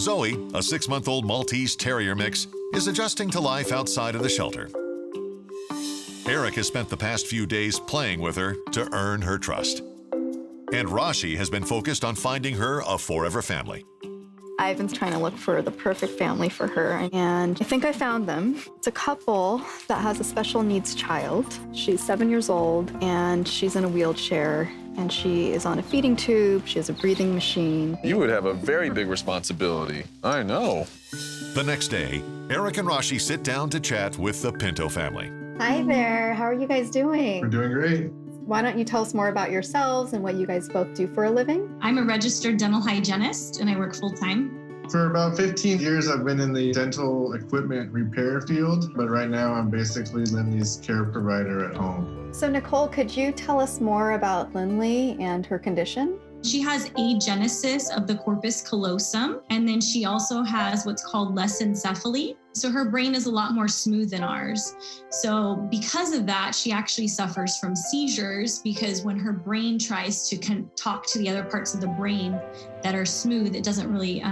Zoe, a 6-month-old Maltese Terrier mix, is adjusting to life outside of the shelter. Eric has spent the past few days playing with her to earn her trust. And Rashi has been focused on finding her a forever family. I've been trying to look for the perfect family for her, and I think I found them. It's a couple that has a special needs child. She's 7 years old, and she's in a wheelchair, and she is on a feeding tube. She has a breathing machine. You would have a very big responsibility. I know. The next day, Eric and Rashi sit down to chat with the Pinto family. Hi there. How are you guys doing? We're doing great. Why don't you tell us more about yourselves and what you guys both do for a living? I'm a registered dental hygienist and I work full-time. For about 15 years, I've been in the dental equipment repair field, but right now I'm basically Linley's care provider at home. So Nicole, could you tell us more about Linley and her condition? She has agenesis of the corpus callosum, and then she also has what's called lesencephaly. So her brain is a lot more smooth than ours. So because of that, she actually suffers from seizures because when her brain tries to talk to the other parts of the brain that are smooth, it doesn't really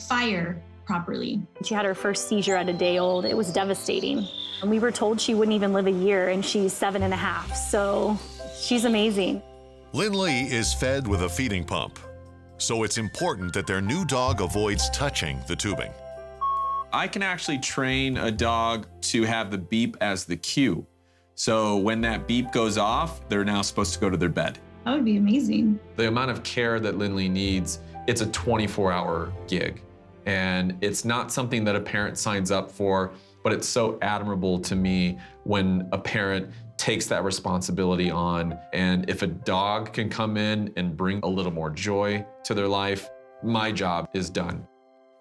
fire properly. She had her first seizure at a day old. It was devastating. And we were told she wouldn't even live a year, and she's 7.5. So she's amazing. Linley is fed with a feeding pump, so it's important that their new dog avoids touching the tubing. I can actually train a dog to have the beep as the cue. So when that beep goes off, they're now supposed to go to their bed. That would be amazing. The amount of care that Linley needs, it's a 24-hour gig. And it's not something that a parent signs up for, but it's so admirable to me when a parent takes that responsibility on. And if a dog can come in and bring a little more joy to their life, my job is done.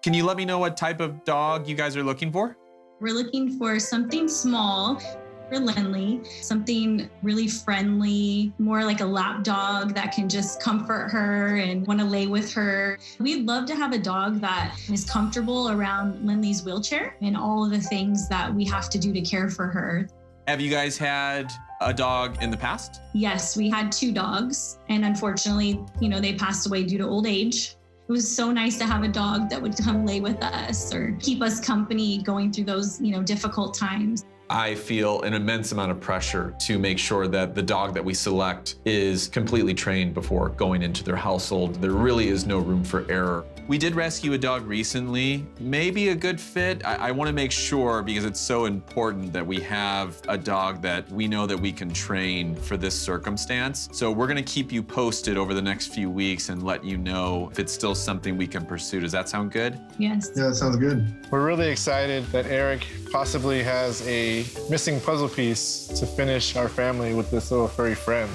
Can you let me know what type of dog you guys are looking for? We're looking for something small for Linley, something really friendly, more like a lap dog that can just comfort her and want to lay with her. We'd love to have a dog that is comfortable around Linley's wheelchair and all of the things that we have to do to care for her. Have you guys had a dog in the past? Yes, we had 2 dogs, and unfortunately, they passed away due to old age. It was so nice to have a dog that would come lay with us or keep us company going through those, difficult times. I feel an immense amount of pressure to make sure that the dog that we select is completely trained before going into their household. There really is no room for error. We did rescue a dog recently, maybe a good fit. I want to make sure, because it's so important that we have a dog that we know that we can train for this circumstance. So we're going to keep you posted over the next few weeks and let you know if it's still something we can pursue. Does that sound good? Yes. Yeah, that sounds good. We're really excited that Eric possibly has a missing puzzle piece to finish our family with this little furry friend.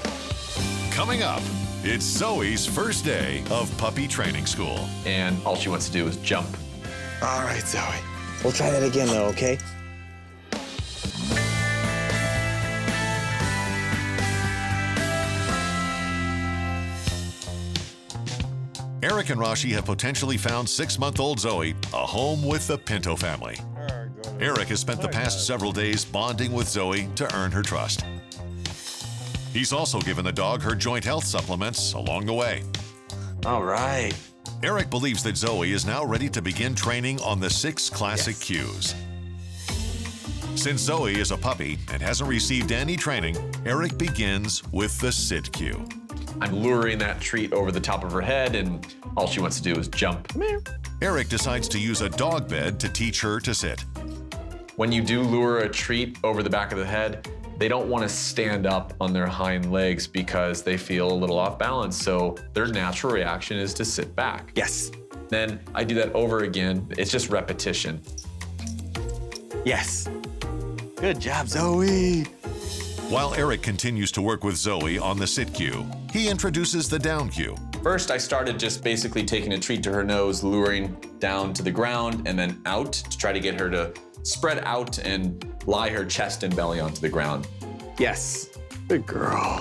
Coming up, it's Zoe's first day of puppy training school. And all she wants to do is jump. All right, Zoe. We'll try that again, though, okay? Eric and Rashi have potentially found 6-month-old Zoe a home with the Pinto family. Eric has spent the past several days bonding with Zoe to earn her trust. He's also given the dog her joint health supplements along the way. All right. Eric believes that Zoe is now ready to begin training on the 6 classic cues. Since Zoe is a puppy and hasn't received any training, Eric begins with the sit cue. I'm luring that treat over the top of her head, and all she wants to do is jump. Come here. Eric decides to use a dog bed to teach her to sit. When you do lure a treat over the back of the head, they don't want to stand up on their hind legs because they feel a little off balance. So their natural reaction is to sit back. Yes. Then I do that over again. It's just repetition. Yes. Good job, Zoe. While Eric continues to work with Zoe on the sit cue, he introduces the down cue. First, I started just basically taking a treat to her nose, luring down to the ground, and then out to try to get her to spread out and lie her chest and belly onto the ground. Yes. Good girl.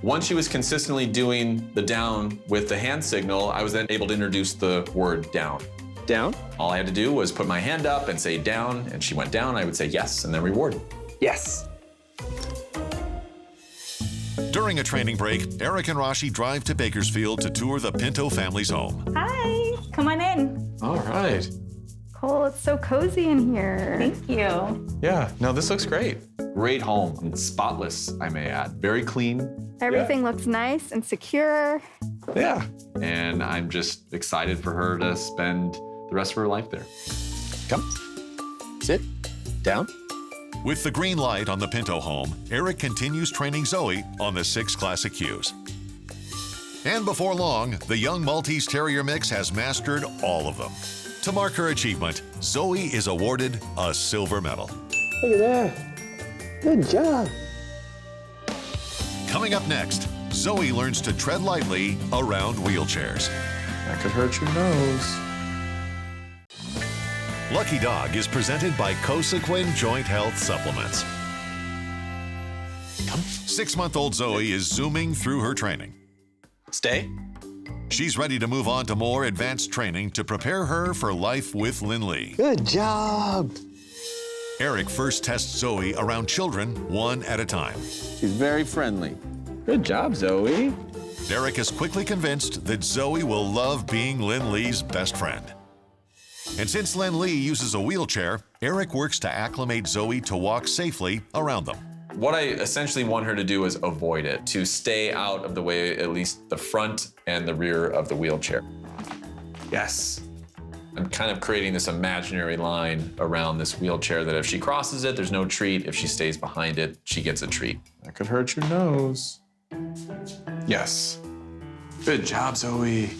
Once she was consistently doing the down with the hand signal, I was then able to introduce the word down. Down? All I had to do was put my hand up and say down, and she went down. I would say yes, and then reward. Yes. During a training break, Eric and Rashi drive to Bakersfield to tour the Pinto family's home. Hi, come on in. All right. Cole, it's so cozy in here. Thank you. Yeah, no, this looks great. Great home, and spotless, I may add. Very clean. Everything looks nice and secure. Yeah. And I'm just excited for her to spend the rest of her life there. Come. Sit. Down. With the green light on the Pinto home, Eric continues training Zoe on the 6 classic cues. And before long, the young Maltese Terrier mix has mastered all of them. To mark her achievement, Zoe is awarded a silver medal. Look at that. Good job. Coming up next, Zoe learns to tread lightly around wheelchairs. That could hurt your nose. Lucky Dog is presented by Cosequin Joint Health Supplements. 6-month-old Zoe is zooming through her training. Stay. She's ready to move on to more advanced training to prepare her for life with Linley. Good job. Eric first tests Zoe around children one at a time. She's very friendly. Good job, Zoe. Eric is quickly convinced that Zoe will love being Linley's best friend. And since Linley uses a wheelchair, Eric works to acclimate Zoe to walk safely around them. What I essentially want her to do is avoid it, to stay out of the way, at least the front and the rear of the wheelchair. Yes. I'm kind of creating this imaginary line around this wheelchair that if she crosses it, there's no treat. If she stays behind it, she gets a treat. That could hurt your nose. Yes. Good job, Zoe.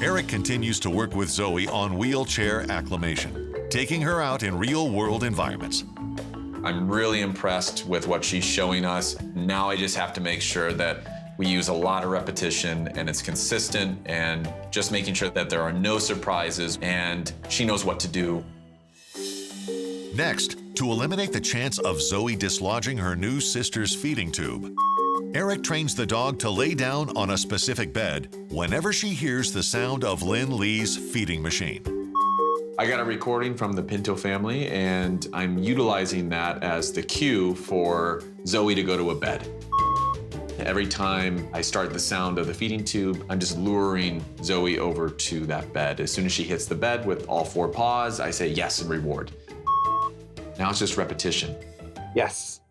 Eric continues to work with Zoe on wheelchair acclimation, taking her out in real-world environments. I'm really impressed with what she's showing us. Now I just have to make sure that we use a lot of repetition and it's consistent and just making sure that there are no surprises and she knows what to do. Next, to eliminate the chance of Zoe dislodging her new sister's feeding tube, Eric trains the dog to lay down on a specific bed whenever she hears the sound of Linley's feeding machine. I got a recording from the Pinto family and I'm utilizing that as the cue for Zoe to go to a bed. Every time I start the sound of the feeding tube, I'm just luring Zoe over to that bed. As soon as she hits the bed with all 4 paws, I say yes and reward. Now it's just repetition. Yes.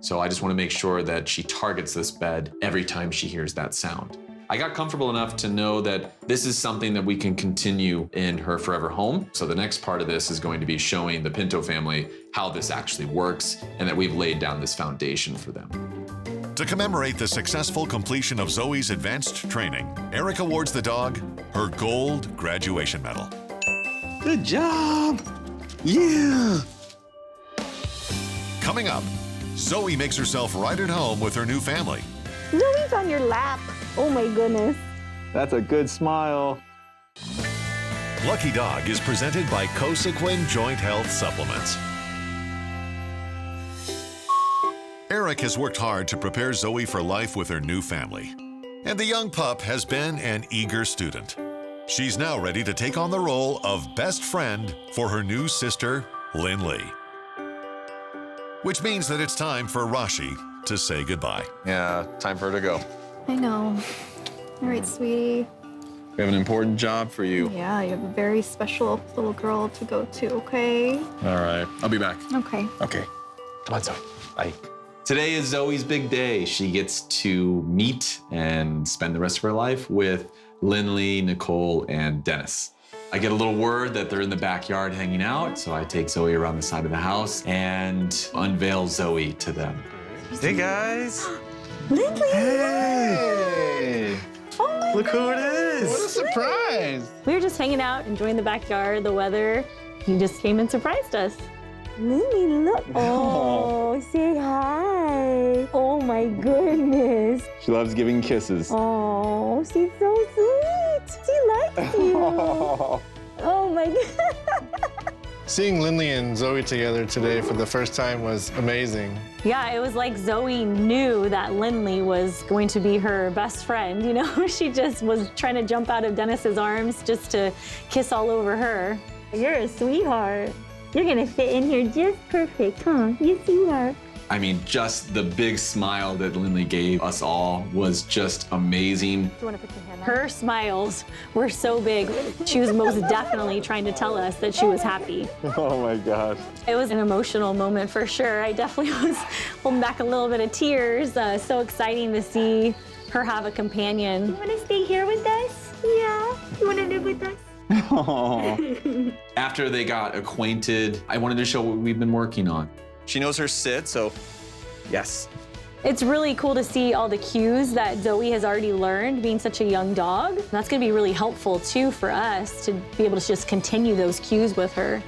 So I just want to make sure that she targets this bed every time she hears that sound. I got comfortable enough to know that this is something that we can continue in her forever home. So the next part of this is going to be showing the Pinto family how this actually works and that we've laid down this foundation for them. To commemorate the successful completion of Zoe's advanced training, Eric awards the dog her gold graduation medal. Good job. Yeah. Coming up, Zoe makes herself right at home with her new family. Zoe's on your lap. Oh my goodness. That's a good smile. Lucky Dog is presented by Cosequin Joint Health Supplements. Eric has worked hard to prepare Zoe for life with her new family. And the young pup has been an eager student. She's now ready to take on the role of best friend for her new sister, Linley. Which means that it's time for Rashi to say goodbye. Yeah, time for her to go. I know. All right, sweetie. We have an important job for you. Yeah, you have a very special little girl to go to, okay? All right, I'll be back. Okay. Okay. Come on, Zoe. Bye. Today is Zoe's big day. She gets to meet and spend the rest of her life with Linley, Nicole, and Dennis. I get a little word that they're in the backyard hanging out, so I take Zoe around the side of the house and unveil Zoe to them. Hey, guys. Linley! Hey. Oh my Look who it is. What a surprise. We were just hanging out, enjoying the backyard, the weather. You just came and surprised us. Linley, look. Oh, say hi. Oh my goodness. She loves giving kisses. Oh, she's so sweet. She likes you. Oh my God. Seeing Linley and Zoe together today for the first time was amazing. Yeah, it was like Zoe knew that Linley was going to be her best friend, you know? She just was trying to jump out of Dennis's arms just to kiss all over her. You're a sweetheart. You're gonna fit in here just perfect, huh? Yes, you are. I mean, just the big smile that Linley gave us all was just amazing. Do you want to put your hand on? Her smiles were so big. She was most definitely trying to tell us that she was happy. Oh my gosh. It was an emotional moment for sure. I definitely was holding back a little bit of tears. So exciting to see her have a companion. You want to stay here with us? Yeah. You want to live with us? After they got acquainted, I wanted to show what we've been working on. She knows her sit, so yes. It's really cool to see all the cues that Zoe has already learned being such a young dog. That's going to be really helpful too for us to be able to just continue those cues with her.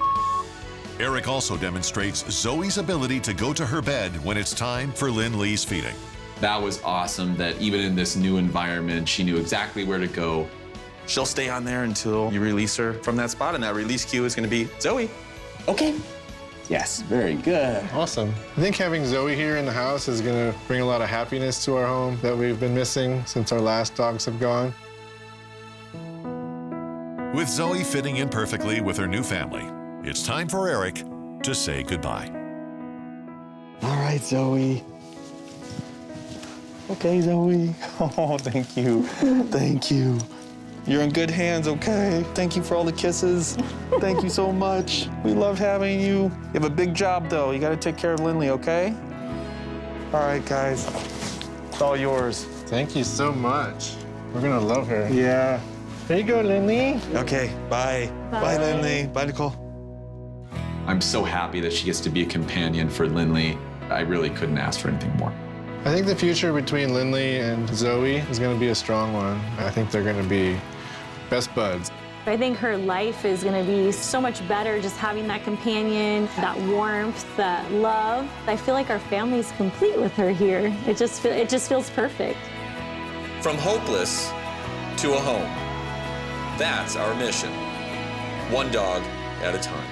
Eric also demonstrates Zoe's ability to go to her bed when it's time for Linley's feeding. That was awesome that even in this new environment, she knew exactly where to go. She'll stay on there until you release her from that spot, and that release cue is gonna be Zoe. Okay. Yes, very good. Awesome. I think having Zoe here in the house is gonna bring a lot of happiness to our home that we've been missing since our last dogs have gone. With Zoe fitting in perfectly with her new family, it's time for Eric to say goodbye. All right, Zoe. Okay, Zoe. Oh, thank you. Thank you. You're in good hands, okay? Thank you for all the kisses. Thank you so much. We love having you. You have a big job, though. You gotta take care of Linley, okay? All right, guys. It's all yours. Thank you so much. We're gonna love her. Yeah. There you go, Linley. Okay, bye. Bye, Linley. Bye, Nicole. I'm so happy that she gets to be a companion for Linley. I really couldn't ask for anything more. I think the future between Linley and Zoe is gonna be a strong one. I think they're gonna be best buds. I think her life is going to be so much better just having that companion, that warmth, that love. I feel like our family's complete with her here. It just feels perfect. From hopeless to a home. That's our mission. One dog at a time.